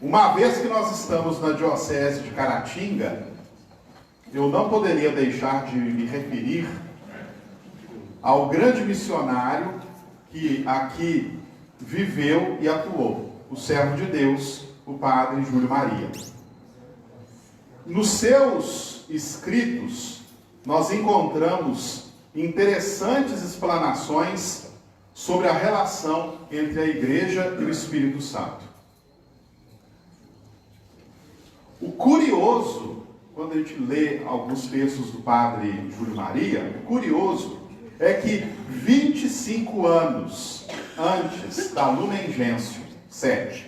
Uma vez que nós estamos na Diocese de Caratinga, eu não poderia deixar de me referir ao grande missionário que aqui viveu e atuou, o servo de Deus, o Padre Júlio Maria. Nos seus escritos, nós encontramos interessantes explanações sobre a relação entre a Igreja e o Espírito Santo. O curioso, quando a gente lê alguns textos do Padre Júlio Maria, o curioso é que 25 anos antes da Lumen Gentium 7,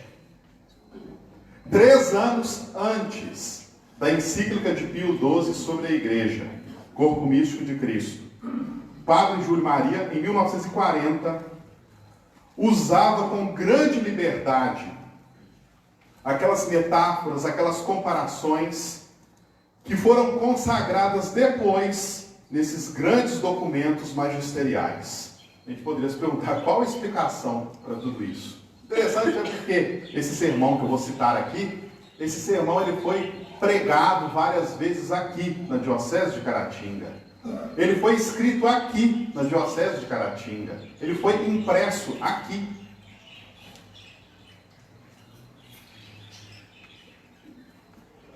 3 anos antes da encíclica de Pio XII sobre a Igreja, Corpo Místico de Cristo, o Padre Júlio Maria, em 1940, usava com grande liberdade aquelas metáforas, aquelas comparações que foram consagradas depois nesses grandes documentos magisteriais. A gente poderia se perguntar qual a explicação para tudo isso. Interessante é porque esse sermão que eu vou citar aqui, esse sermão ele foi pregado várias vezes aqui na Diocese de Caratinga. Ele foi escrito aqui na Diocese de Caratinga. Ele foi impresso aqui.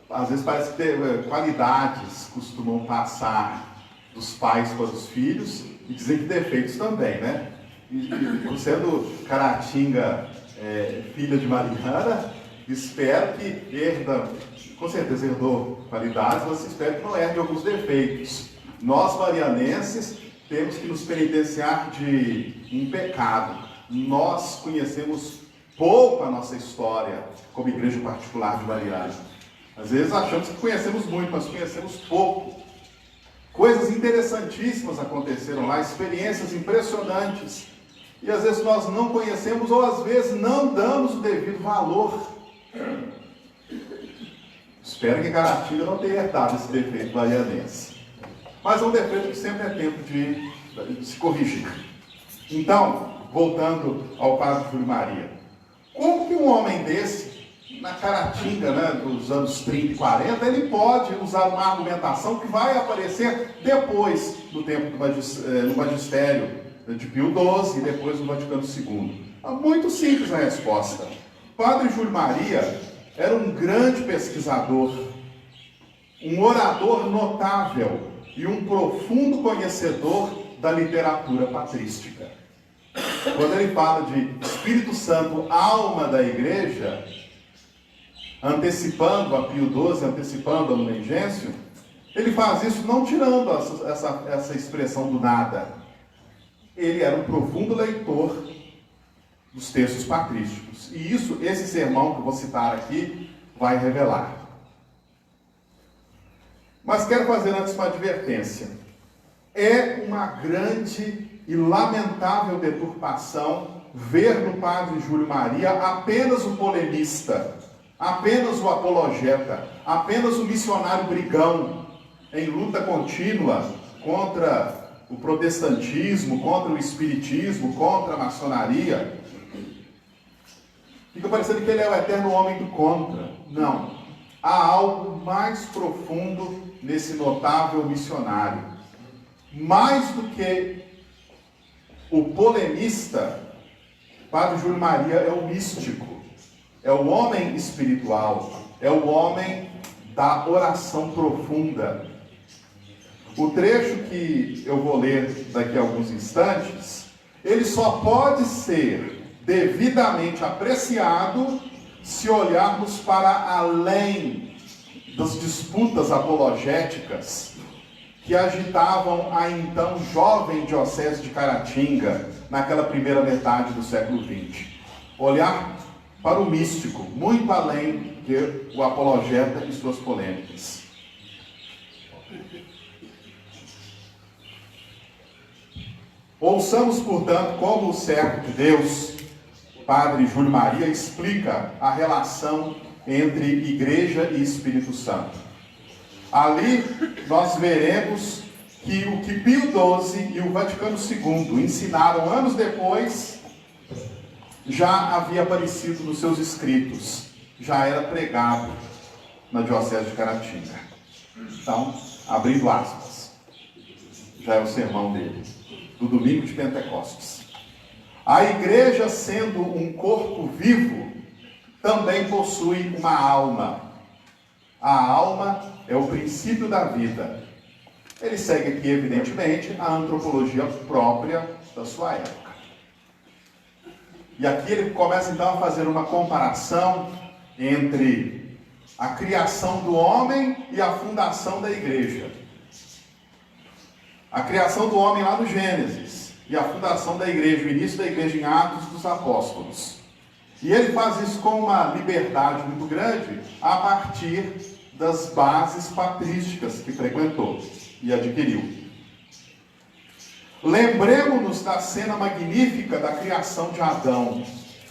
Às vezes parece que qualidades costumam passar dos pais para os filhos e dizem que defeitos também, né? E sendo Caratinga filha de Mariana, espero que com certeza herdou qualidades, mas espero que não herde alguns defeitos. Nós, marianenses, temos que nos penitenciar de um pecado. Nós conhecemos pouco a nossa história como igreja particular de Mariana. Às vezes achamos que conhecemos muito, mas conhecemos pouco. Coisas interessantíssimas aconteceram lá, experiências impressionantes. E às vezes nós não conhecemos ou às vezes não damos o devido valor. Espero que Caratinga não tenha herdado esse defeito marianense. Mas é um defeito que sempre é tempo de se corrigir. Então, voltando ao Padre Júlio Maria. Como que um homem desse, na Caratinga, né, dos anos 30 e 40, ele pode usar uma argumentação que vai aparecer depois do tempo do magistério de Pio XII e depois do Vaticano II? É muito simples a resposta. O Padre Júlio Maria era um grande pesquisador, um orador notável e um profundo conhecedor da literatura patrística. Quando ele fala de Espírito Santo, alma da Igreja, antecipando a Pio XII, antecipando a Lumen Gentium, ele faz isso não tirando essa expressão do nada. Ele era um profundo leitor dos textos patrísticos. E isso, esse sermão que eu vou citar aqui, vai revelar. Mas quero fazer antes uma advertência. É uma grande e lamentável deturpação ver no Padre Júlio Maria apenas o polemista, apenas o apologeta, apenas o missionário brigão, em luta contínua contra o protestantismo, contra o espiritismo, contra a maçonaria. Fica parecendo que ele é o eterno homem do contra. Não. Há algo mais profundo nesse notável missionário. Mais do que o polemista, Padre Júlio Maria é o místico, é o homem espiritual, é o homem da oração profunda. O trecho que eu vou ler daqui a alguns instantes, ele só pode ser devidamente apreciado se olharmos para além das disputas apologéticas que agitavam a então jovem Diocese de Caratinga naquela primeira metade do século XX. Olhar para o místico, muito além que o apologeta e suas polêmicas. Ouçamos, portanto, como o servo de Deus, Padre Júlio Maria, explica a relação entre Igreja e Espírito Santo. Ali nós veremos que o que Pio XII e o Vaticano II ensinaram anos depois já havia aparecido nos seus escritos. já era pregado na Diocese de Caratinga. Então, abrindo aspas, já é o sermão dele, do domingo de Pentecostes. A igreja, sendo um corpo vivo, também possui uma alma. A alma é o princípio da vida. Ele segue aqui, evidentemente, a antropologia própria da sua época. E aqui ele começa então a fazer uma comparação entre a criação do homem e a fundação da igreja. A criação do homem lá no Gênesis e a fundação da igreja, o início da igreja em Atos dos Apóstolos. E ele faz isso com uma liberdade muito grande a partir das bases patrísticas que frequentou e adquiriu. Lembremos-nos da cena magnífica da criação de Adão.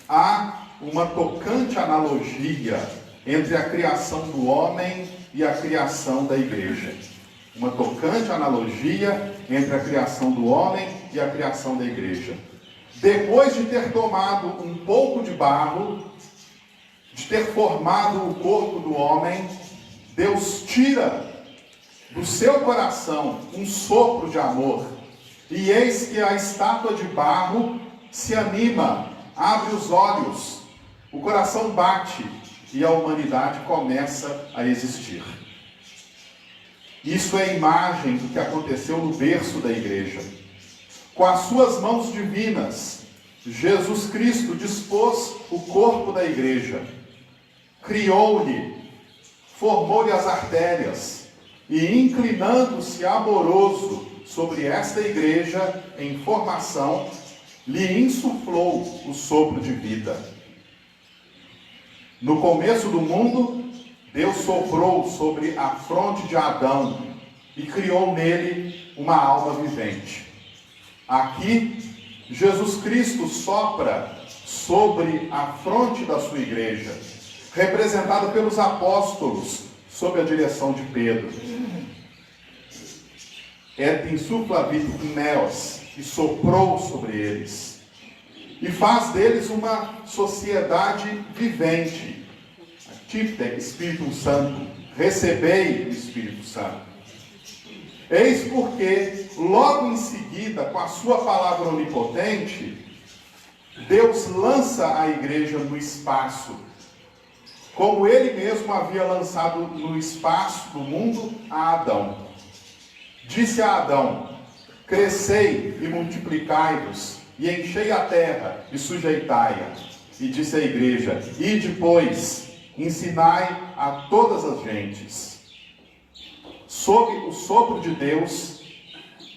Há uma tocante analogia entre a criação do homem e a criação da igreja. Uma tocante analogia entre a criação do homem e a criação da igreja. Depois de ter tomado um pouco de barro, de ter formado o corpo do homem, Deus tira do seu coração um sopro de amor. E eis que a estátua de barro se anima, abre os olhos, o coração bate e a humanidade começa a existir. Isso é imagem do que aconteceu no berço da igreja. Com as suas mãos divinas, Jesus Cristo dispôs o corpo da igreja, criou-lhe, formou-lhe as artérias e, inclinando-se amoroso sobre esta igreja em formação, lhe insuflou o sopro de vida. No começo do mundo, Deus soprou sobre a fronte de Adão e criou nele uma alma vivente. Aqui, Jesus Cristo sopra sobre a fronte da sua igreja, representada pelos apóstolos, sob a direção de Pedro. Et insufla vit neos, e soprou sobre eles, e faz deles uma sociedade vivente. Tifte, Espírito Santo, recebei o Espírito Santo. Eis porque, logo em seguida, com a sua palavra onipotente, Deus lança a igreja no espaço, como ele mesmo havia lançado no espaço do mundo a Adão. Disse a Adão: crescei e multiplicai-vos, e enchei a terra e sujeitai-a. E disse à igreja: ide, pois, ensinai a todas as gentes. Sob o sopro de Deus,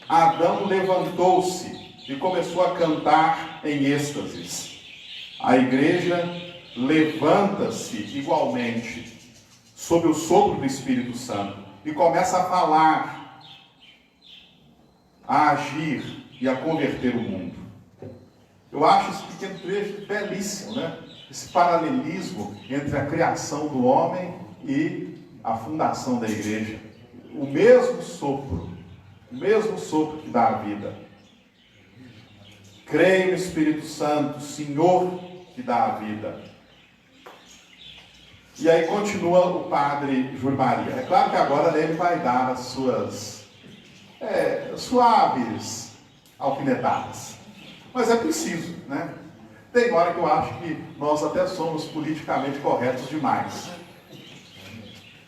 Adão levantou-se e começou a cantar em êxtases. A igreja levanta-se igualmente sob o sopro do Espírito Santo e começa a falar, a agir e a converter o mundo. Eu acho esse pequeno trecho belíssimo, né? Esse paralelismo entre a criação do homem e a fundação da igreja. O mesmo sopro que dá a vida. Creio no Espírito Santo, Senhor que dá a vida. E aí continua o padre Júlio Maria. É claro que agora ele vai dar as suas suaves alfinetadas. Mas é preciso, né? Tem hora que eu acho que nós até somos politicamente corretos demais.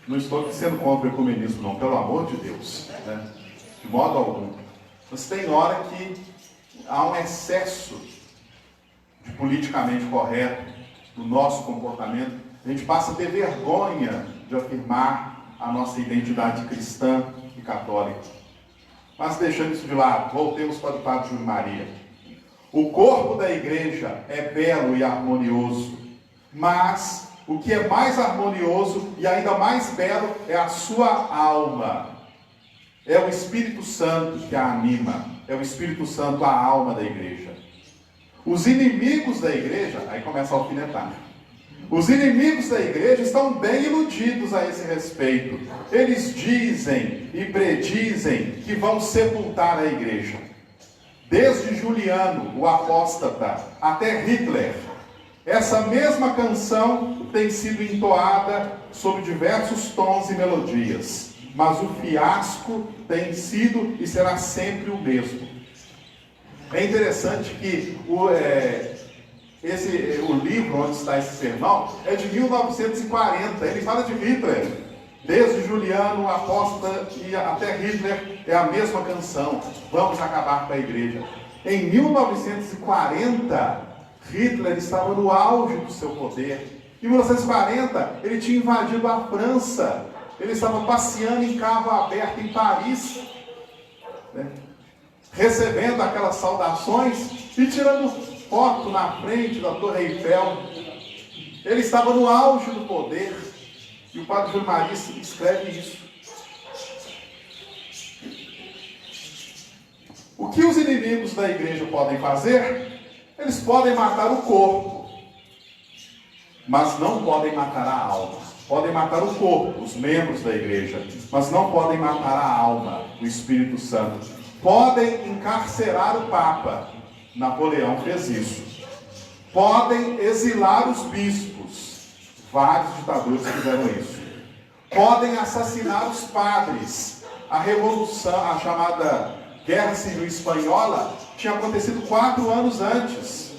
Não estou sendo contra o ecumenismo, não, pelo amor de Deus, né? De modo algum. Mas tem hora que há um excesso de politicamente correto no nosso comportamento. A gente passa a ter vergonha de afirmar a nossa identidade cristã e católica. Mas deixando isso de lado, voltemos para o padre Júlio Maria. O corpo da igreja é belo e harmonioso, mas o que é mais harmonioso e ainda mais belo é a sua alma. É o Espírito Santo que a anima, é o Espírito Santo a alma da igreja. Os inimigos da igreja, aí começa a alfinetar. Os inimigos da igreja estão bem iludidos a esse respeito. Eles dizem e predizem que vão sepultar a igreja. Desde Juliano, o apóstata, até Hitler, Essa mesma canção tem sido entoada sob diversos tons e melodias, mas o fiasco tem sido e será sempre o mesmo. É interessante que o livro onde está esse sermão é de 1940, ele fala de Hitler. Desde Juliano, Apóstata e até Hitler é a mesma canção. Vamos acabar com a igreja. Em 1940, Hitler estava no auge do seu poder. Em 1940, ele tinha invadido a França. Ele estava passeando em carro aberto em Paris, né? Recebendo aquelas saudações e tirando foto na frente da Torre Eiffel. Ele estava no auge do poder. E o padre Júlio Maria escreve isso. O que os inimigos da igreja podem fazer? Eles podem matar o corpo, mas não podem matar a alma. Podem matar o corpo, os membros da igreja, mas não podem matar a alma, o Espírito Santo. Podem encarcerar o Papa. Napoleão fez isso. Podem exilar os bispos. Vários ditadores fizeram isso. Podem assassinar os padres. A revolução, a chamada Guerra Civil Espanhola, tinha acontecido 4 anos antes.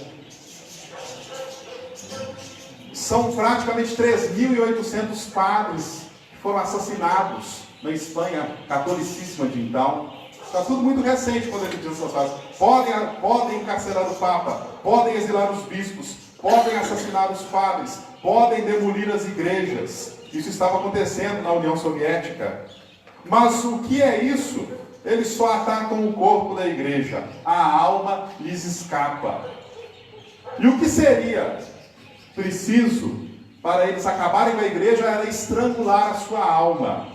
São praticamente 3.800 padres que foram assassinados na Espanha catolicíssima de então. Está tudo muito recente quando ele diz essas frases. Podem encarcerar o Papa, podem exilar os bispos, podem assassinar os padres, podem demolir as igrejas. Isso estava acontecendo na União Soviética. Mas o que é isso? Eles só atacam o corpo da igreja. A alma lhes escapa. E o que seria preciso para eles acabarem com a igreja era estrangular a sua alma.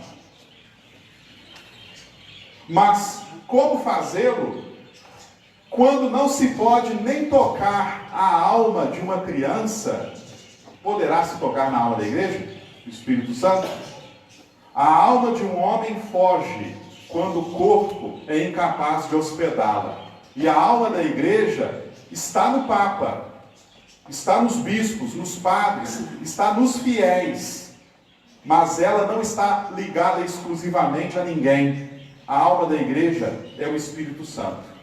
Mas como fazê-lo quando não se pode nem tocar a alma de uma criança? Poderá se tocar na alma da igreja? O Espírito Santo? A alma de um homem foge quando o corpo é incapaz de hospedá-la. E a alma da igreja está no Papa, está nos bispos, nos padres, está nos fiéis. Mas ela não está ligada exclusivamente a ninguém. A alma da igreja é o Espírito Santo.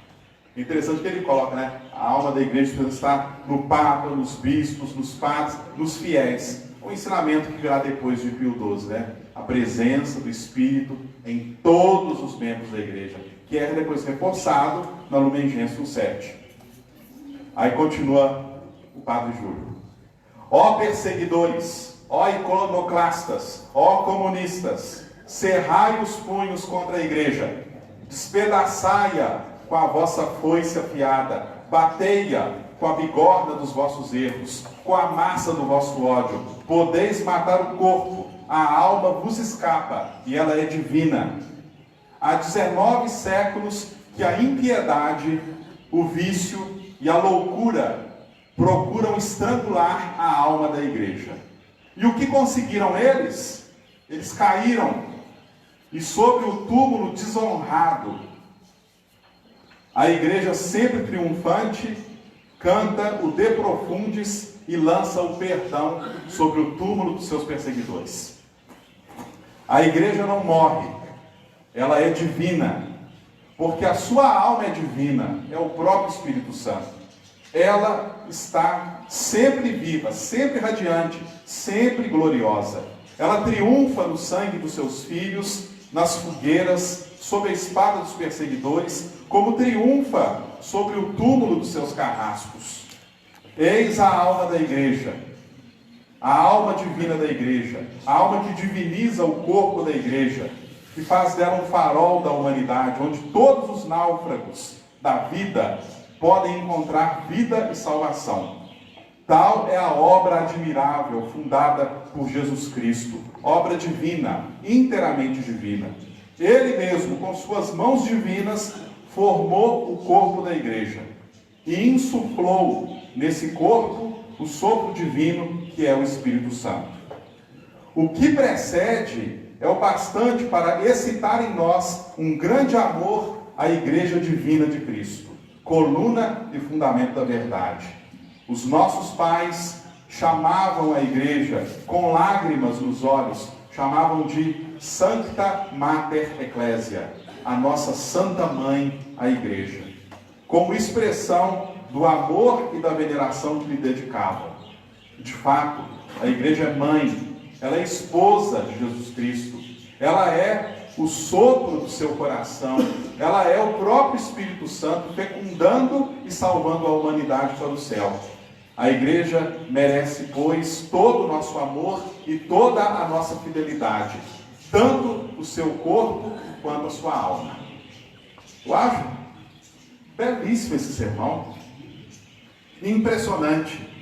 Interessante que ele coloca, né? A alma da igreja está no Papa, nos bispos, nos padres, nos fiéis. O ensinamento que virá depois de Pio XII, né? A presença do Espírito em todos os membros da igreja, que é depois reforçado na Lumen Gentium 7. Aí continua o Padre Júlio. Ó perseguidores, ó iconoclastas, ó comunistas, cerrai os punhos contra a igreja, despedaçai-a com a vossa foice afiada, batei-a com a bigorna dos vossos erros, com a massa do vosso ódio. Podeis matar o corpo, a alma vos escapa, e ela é divina. Há 19 séculos que a impiedade, o vício e a loucura procuram estrangular a alma da igreja. E o que conseguiram eles? Eles caíram. E sobre o túmulo desonrado, a igreja sempre triunfante canta o De Profundis e lança o perdão sobre o túmulo dos seus perseguidores. A igreja não morre, ela é divina, porque a sua alma é divina, é o próprio Espírito Santo. Ela está sempre viva, sempre radiante, sempre gloriosa. Ela triunfa no sangue dos seus filhos, nas fogueiras, sob a espada dos perseguidores, como triunfa sobre o túmulo dos seus carrascos. Eis a alma da igreja, a alma divina da igreja, a alma que diviniza o corpo da igreja, que faz dela um farol da humanidade, onde todos os náufragos da vida podem encontrar vida e salvação. Tal é a obra admirável fundada por Jesus Cristo, obra divina, inteiramente divina. Ele mesmo, com suas mãos divinas, formou o corpo da igreja e insuflou nesse corpo o sopro divino que é o Espírito Santo. O que precede é o bastante para excitar em nós um grande amor à igreja divina de Cristo, coluna e fundamento da verdade. Os nossos pais chamavam a igreja, com lágrimas nos olhos, chamavam de Sancta Mater Ecclesia, a nossa Santa Mãe, a igreja, como expressão do amor e da veneração que lhe dedicavam. De fato, a igreja é mãe, ela é esposa de Jesus Cristo, ela é o sopro do seu coração, ela é o próprio Espírito Santo fecundando e salvando a humanidade para o céu. A igreja merece, pois, todo o nosso amor e toda a nossa fidelidade, tanto o seu corpo quanto a sua alma. Eu acho belíssimo esse sermão, impressionante.